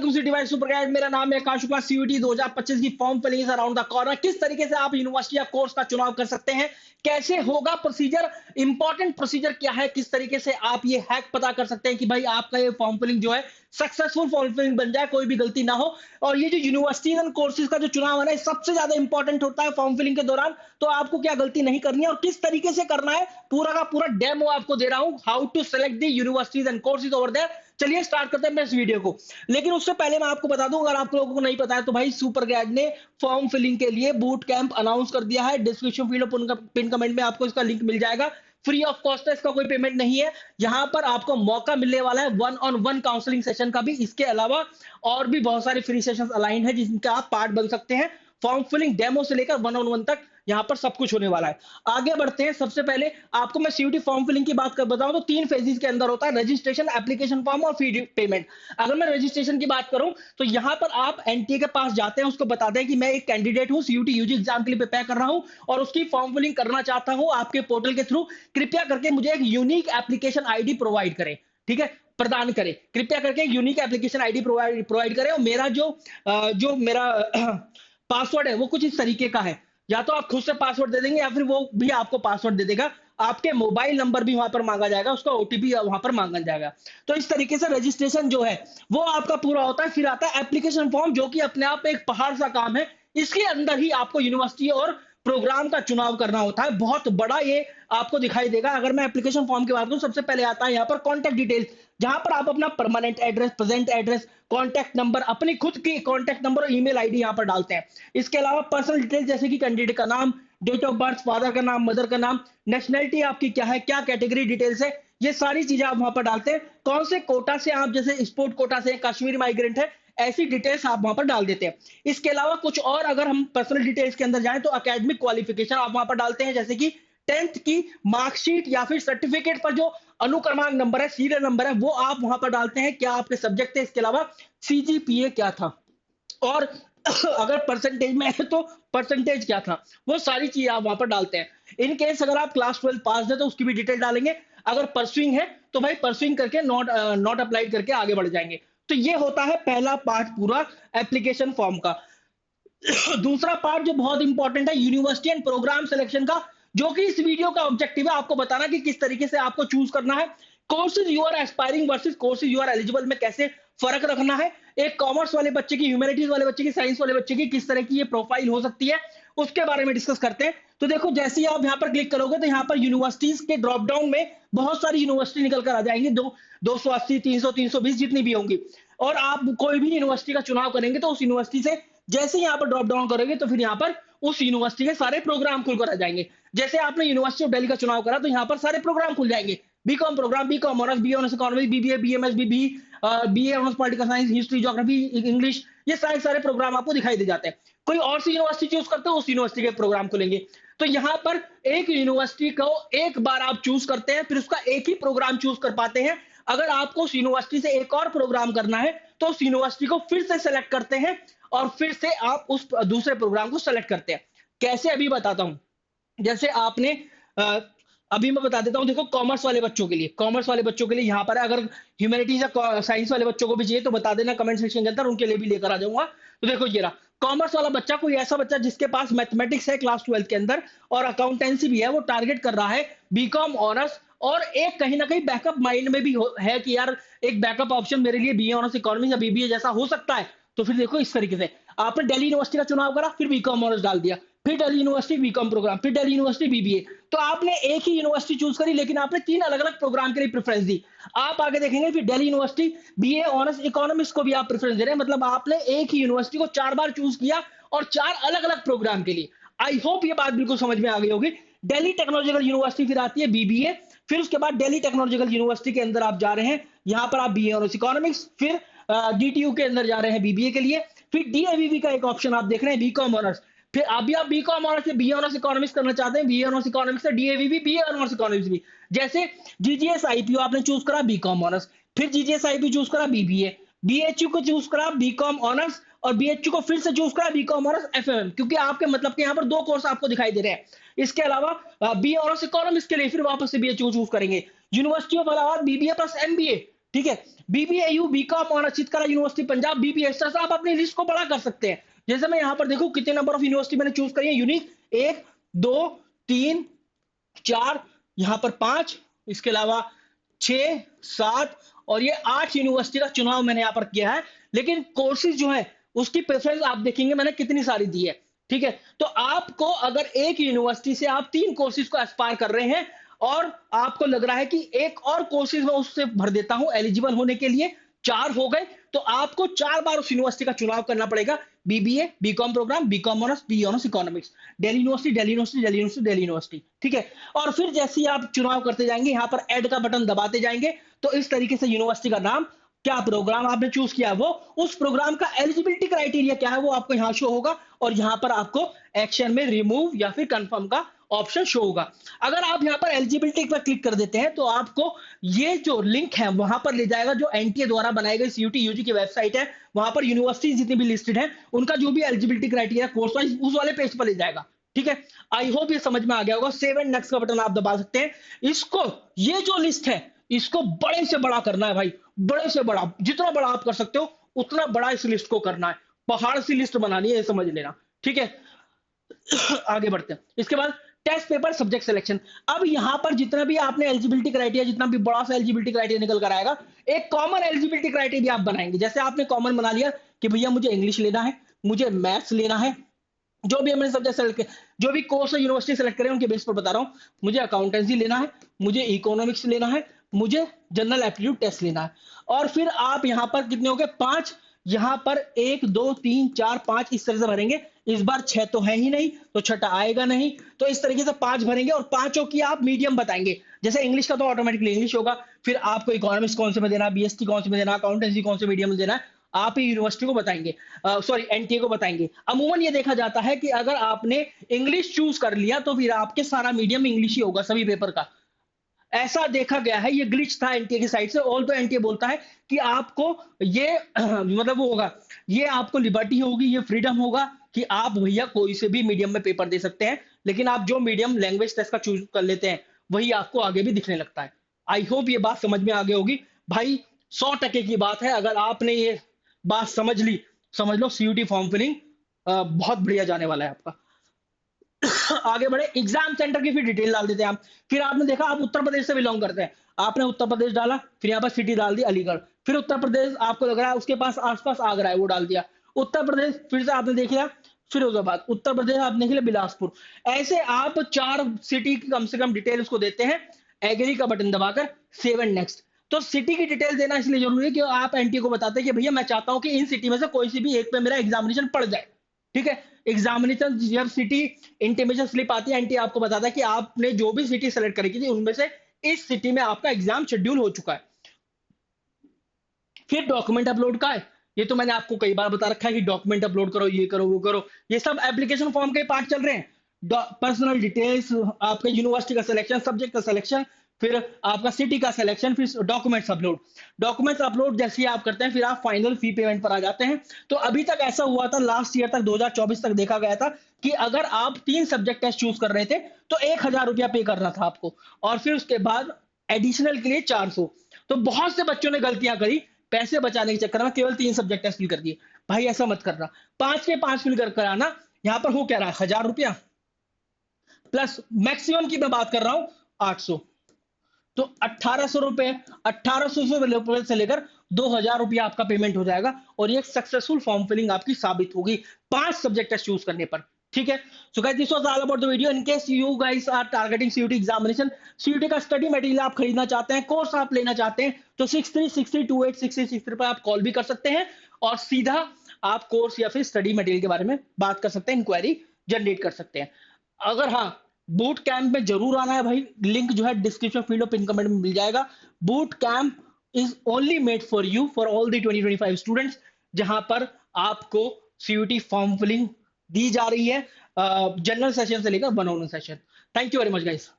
To city wise super guide. मेरा नाम है आकाश शुक्ला। सीयूटी 2025 की form filling is around the corner. किस तरीके से आप यूनिवर्सिटी या कोर्स का चुनाव कर सकते हैं, कैसे होगा प्रोसीजर, इंपॉर्टेंट प्रोसीजर क्या है, किस तरीके से आप ये हैक पता कर सकते हैं कि भाई आपका ये फॉर्म फिलिंग जो है सक्सेसफुल फॉर्म फिलिंग बन जाए, कोई भी गलती ना हो। और ये जो यूनिवर्सिटीज एंड कोर्सेज का जो चुनाव है ना, सबसे ज्यादा इंपॉर्टेंट होता है फॉर्म फिलिंग के दौरान। तो आपको क्या गलती नहीं करनी है और किस तरीके से करना है, पूरा का पूरा डेमो आपको दे रहा हूं, how to select the universities and courses over there. चलिए स्टार्ट करते हैं अपने इस वीडियो को। लेकिन उससे पहले मैं आपको बता दूं, अगर आप लोगों को नहीं पता है तो भाई सुपर ग्रेड ने फॉर्म फिलिंग के लिए बूट कैंप अनाउंस कर दिया है। डिस्क्रिप्शन फील्ड और पिन कमेंट में आपको इसका लिंक मिल जाएगा। फ्री ऑफ कॉस्ट है, इसका कोई पेमेंट नहीं है। यहां पर आपको मौका मिलने वाला है 1-on-1 काउंसलिंग सेशन का भी। इसके अलावा और भी बहुत सारे फ्री सेशंस अलाइन है जिनका आप पार्ट बन सकते हैं। फॉर्म फिलिंग डेमो से लेकर 1-on-1 तक यहां पर सब कुछ होने वाला है। आगे बढ़ते हैं। सबसे पहले आपको मैं सीयूटी फॉर्म फिलिंग की बात कर बताऊं तो 3 फेजेस के अंदर होता है: रजिस्ट्रेशन, एप्लीकेशन फॉर्म और फी पेमेंट। अगर मैं रजिस्ट्रेशन की बात करूं तो यहां पर आप एनटीए के पास जाते हैं, उसको बताते हैं कि मैं एक कैंडिडेट हूं, सीयूटी यूजी एग्जाम के लिए प्रिपेयर कर रहा हूं और उसकी फॉर्म फिलिंग करना चाहता हूं आपके पोर्टल के थ्रू। कृपया करके मुझे एक यूनिक एप्लीकेशन आईडी प्रोवाइड करें। ठीक है, प्रदान करें। कृपया करके यूनिक एप्लीकेशन आईडी प्रोवाइड करें। और मेरा जो मेरा पासवर्ड है वो कुछ इस तरीके का है। या तो आप खुद से पासवर्ड दे देंगे या फिर वो भी आपको पासवर्ड दे देगा। आपके मोबाइल नंबर भी वहां पर मांगा जाएगा, उसका ओटीपी वहां पर मांगा जाएगा। तो इस तरीके से रजिस्ट्रेशन जो है वो आपका पूरा होता है। फिर आता है एप्लीकेशन फॉर्म, जो कि अपने आप एक पहाड़ सा काम है। इसके अंदर ही आपको यूनिवर्सिटी और प्रोग्राम का चुनाव करना होता है। बहुत बड़ा ये आपको दिखाई देगा। अगर मैं एप्लीकेशन फॉर्म की बात करूं, सबसे पहले आता है यहाँ पर कॉन्टैक्ट डिटेल्स, जहां पर आप अपना permanent address, present address, contact number, अपनी खुद की कॉन्टैक्ट नंबर और ईमेल आईडी यहाँ पर डालते हैं। इसके अलावा पर्सनल डिटेल्स जैसे कि कैंडिडेट का नाम, डेट ऑफ बर्थ, फादर का नाम, मदर का नाम, नेशनलिटी आपकी क्या है, क्या कैटेगरी डिटेल्स है, ये सारी चीजें आप वहां पर डालते हैं। कौन से कोटा से आप, जैसे स्पोर्ट कोटा से, कश्मीर माइग्रेंट है, ऐसी डिटेल्स आप वहां पर डाल देते हैं। इसके अलावा कुछ और अगर हम पर्सनल डिटेल्स के अंदर जाएं तो एकेडमिक क्वालिफिकेशन आप वहां पर डालते हैं, जैसे कि 10th की मार्कशीट या फिर सर्टिफिकेट पर जो अनुक्रमांक नंबर है, सीरियल नंबर है, वो आप वहां पर डालते हैं, क्या आपके सब्जेक्ट थे। इसके अलावा सीजीपीए क्या था और अगर परसेंटेज में है तो परसेंटेज क्या था, वो सारी चीज आप वहां पर डालते हैं। इन केस अगर आप क्लास 12 पास है तो उसकी भी डिटेल डालेंगे। अगर परसुइंग है तो भाई परसुइंग करके नॉट अप्लाइड करके आगे बढ़ जाएंगे। तो ये होता है पहला पार्ट पूरा एप्लीकेशन फॉर्म का। दूसरा पार्ट जो बहुत इंपॉर्टेंट है, यूनिवर्सिटी एंड प्रोग्राम सिलेक्शन का, जो कि इस वीडियो का ऑब्जेक्टिव है आपको बताना कि किस तरीके से आपको चूज करना है। Courses you are aspiring versus courses you are eligible में कैसे फर्क रखना है। एक कॉमर्स वाले बच्चे की, ह्यूमैनिटीज वाले बच्चे की, साइंस वाले बच्चे की किस तरह की ये प्रोफाइल हो सकती है, उसके बारे में डिस्कस करते हैं। तो देखो, जैसे ही आप यहाँ पर क्लिक करोगे तो यहाँ पर यूनिवर्सिटीज के ड्रॉप डाउन में बहुत सारी यूनिवर्सिटी निकल कर आ जाएंगी, 280, 300, 320 जितनी भी होंगी। और आप कोई भी यूनिवर्सिटी का चुनाव करेंगे तो उस यूनिवर्सिटी से जैसे ही यहाँ पर ड्रॉप डाउन करोगे तो फिर यहाँ पर उस यूनिवर्सिटी के सारे प्रोग्राम खुलकर आ जाएंगे। जैसे आपने यूनिवर्सिटी ऑफ दिल्ली का चुनाव करा तो यहाँ पर सारे प्रोग्राम खुल जाएंगे। BCom programme, BCom honours, B honours economics, BBA, BMS, BB, BA honours political science, history, geography, English, ये सारे प्रोग्राम आपको दिखाई दे जाते हैं। कोई और सी यूनिवर्सिटी चूज करते हो, उस यूनिवर्सिटी के प्रोग्राम खुलेंगे। तो यहाँ पर एक यूनिवर्सिटी को एक बार आप चूज करते हैं, फिर उसका एक ही प्रोग्राम चूज कर पाते हैं। अगर आपको उस यूनिवर्सिटी से एक और प्रोग्राम करना है तो उस यूनिवर्सिटी को फिर से सेलेक्ट करते हैं और फिर से आप उस दूसरे प्रोग्राम को सेलेक्ट करते हैं। कैसे, अभी बताता हूं। जैसे आपने अभी मैं बता देता हूं। देखो, कॉमर्स वाले बच्चों के लिए यहाँ पर है। अगर ह्यूमैनिटीज या साइंस वाले बच्चों को भी चाहिए तो बता देना कमेंट सेक्शन के अंदर, उनके लिए भी लेकर आ जाऊंगा। तो देखो, ये रहा कॉमर्स वाला बच्चा, कोई ऐसा बच्चा जिसके पास मैथमेटिक्स है क्लास 12 के अंदर और अकाउंटेंसी भी है, वो टारगेट कर रहा है बीकॉम ऑनर्स। और एक कहीं ना कहीं बैकअप माइंड में भी है कि यार एक बैकअप ऑप्शन मेरे लिए बीए ऑनर्स इकोनॉमिक्स या बीबीए जैसा हो सकता है। तो फिर देखो, इस तरीके से आपने दिल्ली यूनिवर्सिटी का चुनाव करा, फिर बीकॉम ऑनर्स डाल दिया, फिर दिल्ली यूनिवर्सिटी बीकॉम प्रोग्राम, फिर दिल्ली यूनिवर्सिटी बीबीए। तो आपने एक ही यूनिवर्सिटी चूज करी, लेकिन आपने 3 अलग अलग प्रोग्राम के लिए प्रेफरेंस दी। आप आगे देखेंगे फिर Delhi university BA honours economics को भी आप प्रेफरेंस दे रहे हैं। मतलब आपने एक ही यूनिवर्सिटी को 4 बार चूज किया और 4 अलग अलग प्रोग्राम के लिए। आई होप ये बात बिल्कुल समझ में आ गई होगी। दिल्ली टेक्नोलॉजिकल यूनिवर्सिटी फिर आती है बीबीए, फिर उसके बाद दिल्ली टेक्नोलॉजिकल यूनिवर्सिटी के अंदर आप जा रहे हैं, यहाँ पर आप बीए ऑनर्स इकोनॉमिक्स, फिर डीटीयू के अंदर जा रहे हैं बीबीए के लिए, फिर डीएवीवी का एक ऑप्शन आप देख रहे हैं बीकॉम ऑनर्स। फिर अभी आप बीकॉम ऑनर्स से बीए ऑनर्स इकोनॉमिक्स करना चाहते हैं, बीए ऑनर्स इकोनॉमिक्स से डीएवीवी, बीए ऑनर्स इकोनॉमिक्स भी। जैसे जीजीएस आईपीओ आपने चूज करा बीकॉम ऑनर्स, फिर जीजीएस आईपी चूज करा बीबीए, बीएचयू को चूज करा बीकॉम ऑनर्स और बीएचयू को फिर से चूज करा बीकॉम ऑनर्स एफएमएम, क्योंकि आपके मतलब के यहाँ पर 2 कोर्स आपको दिखाई दे रहे हैं। इसके अलावा बी ऑनर्स इकोनॉमिक्स के लिए फिर वापस से बीएचयू चूज करेंगे। University of Allahabad BBA plus MBA, ठीक है। बीबीएयू, बीकॉम और चितकला यूनिवर्सिटी पंजाब, बीबीए, इस तरह से आप अपनी लिस्ट को बड़ा कर सकते हैं। जैसे मैं यहाँ पर देखूं कितने नंबर ऑफ यूनिवर्सिटी मैंने चूज करी है यूनिक, 1 2 3 4, यहाँ पर 5, इसके अलावा 6 7 और ये 8 यूनिवर्सिटी का चुनाव मैंने यहाँ पर किया है। लेकिन कोर्सेज जो है उसकी प्रेफरेंस आप देखेंगे मैंने कितनी सारी दी है। ठीक है, तो आपको अगर एक यूनिवर्सिटी से आप 3 कोर्सेज को एस्पायर कर रहे हैं और आपको लग रहा है कि एक और कोर्सेज में उससे भर देता हूं एलिजिबल होने के लिए, 4 हो गए, तो आपको 4 बार उस यूनिवर्सिटी का चुनाव करना पड़ेगा। BBA, BCom programme, BCom honours, B honours economics, Delhi University, Delhi University, Delhi University, Delhi University. ठीक है, और फिर जैसे ही आप चुनाव करते जाएंगे, यहाँ पर ऐड का बटन दबाते जाएंगे, तो इस तरीके से यूनिवर्सिटी का नाम, क्या प्रोग्राम आपने चूज किया, वो उस प्रोग्राम का एलिजिबिलिटी क्राइटेरिया क्या है वो आपको यहाँ शो होगा, और यहाँ पर आपको एक्शन में रिमूव या फिर कंफर्म का ऑप्शन शो होगा। अगर आप यहाँ पर एलिजिबिलिटी पर क्लिक कर देते हैं तो आपको ये जो लिंक है वहां पर ले जाएगा, जो एनटीए द्वारा बनाई गई सीयूटी यूजी की वेबसाइट है, वहां पर यूनिवर्सिटी जितनी भी लिस्टेड है उनका जो भी एलिजिबिलिटी क्राइटेरिया कोर्स वाइज उस वाले पेज पर ले जाएगा। ठीक है, आई होप ये समझ में आ गया होगा। सेव एंड नेक्स्ट का बटन आप दबा सकते हैं। इसको, ये जो लिस्ट है इसको बड़े से बड़ा करना है भाई, बड़े से बड़ा, जितना बड़ा आप कर सकते हो उतना बड़ा इस लिस्ट को करना है, पहाड़ सी लिस्ट बनानी है, ये समझ लेना। ठीक है, आगे बढ़ते हैं। इसके बाद टेस्ट पेपर सब्जेक्ट सिलेक्शन। अब यहां पर जितना भी आपने एलिजिबिलिटी क्राइटेरिया, जितना भी बड़ा सा एलिजिबिलिटी क्राइटेरिया निकल कर आएगा, एक कॉमन एलिजिबिलिटी क्राइटेरिया आप बनाएंगे। जैसे आपने कॉमन बना लिया कि भैया मुझे इंग्लिश लेना है, मुझे मैथ्स लेना है, जो भी हमने सब्जेक्ट सेलेक्ट किया, जो भी कोर्स यूनिवर्सिटी सेलेक्ट करें उनके बेस पर बता रहा हूं, मुझे अकाउंटेंसी लेना है, मुझे इकोनॉमिक्स लेना है, मुझे जनरल एप्टीट्यूड टेस्ट लेना है। और फिर आप यहां पर कितने हो गए, 5, यहां पर 1 2 3 4 5 इस तरह से भरेंगे। इस बार 6 तो है ही नहीं, तो छठा आएगा नहीं, तो इस तरीके से 5 भरेंगे और पांचों की आप मीडियम बताएंगे। जैसे इंग्लिश का तो ऑटोमेटिकली इंग्लिश होगा, फिर आपको इकोनॉमिक्स कौन से में देना है, बीएसटी कौन से में देना है, अकाउंटेंसी कौन से मीडियम में देना है, आप ही यूनिवर्सिटी को बताएंगे, सॉरी एनटीए को बताएंगे। अमूमन ये देखा जाता है कि अगर आपने इंग्लिश चूज कर लिया तो फिर आपके सारा मीडियम इंग्लिश ही होगा सभी पेपर का। ऐसा देखा गया है, ये ग्लिच था एनटीए की साइड से। ऑल तो एनटीए बोलता है कि आपको ये मतलब वो होगा, ये आपको लिबर्टी होगी, ये फ्रीडम होगा कि आप भैया कोई से भी मीडियम में पेपर दे सकते हैं, लेकिन आप जो मीडियम लैंग्वेज टेस्ट का चूज कर लेते हैं वही आपको आगे भी दिखने लगता है। आई होप ये बात समझ में आ गई होगी भाई। 100% की बात है, अगर आपने ये बात समझ ली, समझ लो सीयूटी फॉर्म फिलिंग बहुत बढ़िया जाने वाला है आपका। आगे बढ़े, एग्जाम सेंटर की फिर डिटेल डाल देते हैं आप। फिर आपने देखा आप उत्तर प्रदेश से बिलोंग करते हैं, आपने उत्तर प्रदेश डाला, फिर यहाँ पर सिटी डाल दी अलीगढ़, फिर उत्तर प्रदेश आपको लग रहा है उसके पास आसपास आगरा है वो डाल दिया, उत्तर प्रदेश फिर से आपने देख लिया फिरोजाबाद, उत्तर प्रदेश आपने देख लिया बिलासपुर। ऐसे आप 4 सिटी की कम से कम डिटेल उसको देते हैं, एग्री का बटन दबाकर सेव एंड नेक्स्ट। तो सिटी की डिटेल देना इसलिए जरूरी है कि आप एनटीए को बताते हैं कि भैया मैं चाहता हूं कि इन सिटी में से कोई सी भी एक पे मेरा एग्जामिनेशन पड़ जाए। ठीक है, एग्जामिनेशन जब सिटी इंटीमेशन स्लिप आती है, एनटीए आपको बताता है कि आपने जो भी सिटी सेलेक्ट करी थी उनमें से इस सिटी में आपका एग्जाम शेड्यूल हो चुका है। फिर डॉक्यूमेंट अपलोड का है, ये तो मैंने आपको कई बार बता रखा है कि डॉक्यूमेंट अपलोड करो, ये करो वो करो, ये सब एप्लीकेशन फॉर्म के पार्ट चल रहे हैं। पर्सनल डिटेल्स, आपके यूनिवर्सिटी का सिलेक्शन, सब्जेक्ट का सिलेक्शन, फिर आपका सिटी का सिलेक्शन, फिर डॉक्यूमेंट्स अपलोड। डॉक्यूमेंट्स अपलोड जैसे ही आप करते हैं फिर आप फाइनल फी पेमेंट पर आ जाते हैं। तो अभी तक ऐसा हुआ था, लास्ट ईयर तक 2024 तक देखा गया था कि अगर आप 3 सब्जेक्ट टेस्ट चूज कर रहे थे तो 1000 रुपया पे करना था आपको, और फिर उसके बाद एडिशनल के लिए 400। तो बहुत से बच्चों ने गलतियां करी, पैसे बचाने के चक्कर में केवल 3 सब्जेक्ट टेस्ट फिल कर दिए। भाई ऐसा मत करना, 5 के 5 फिल कर आना। यहाँ पर हो क्या रहा है, 1000 रुपया प्लस मैक्सिमम की मैं बात कर रहा हूं 800, तो 1800 रुपए, 1800 रुपए से लेकर 2000 रुपया आपका पेमेंट हो जाएगा, और ये सक्सेसफुल फॉर्म फिलिंग आपकी साबित होगी 5 सब्जेक्ट टेस्ट चूज करने पर। ठीक है, so guys this was all about the video. In case you guys are targeting CUET examination, CUET का स्टडी मटेरियल आप खरीदना चाहते हैं, कोर्स आप लेना चाहते हैं, तो 6363286363 पर आप कॉल भी कर सकते हैं और सीधा आप कोर्स या फिर स्टडी मटेरियल के बारे में बात कर सकते हैं, इंक्वायरी जनरेट कर सकते हैं। अगर हाँ, बूट कैंप में जरूर आना है भाई, लिंक जो है डिस्क्रिप्शन फील्ड और पिन कमेंट में मिल जाएगा। Boot camp is only made for you for all the 2025 students, जहां पर आपको सीयूटी फॉर्म फिलिंग दी जा रही है, जनरल सेशन से लेकर 1-on-1 session. Thank you very much guys.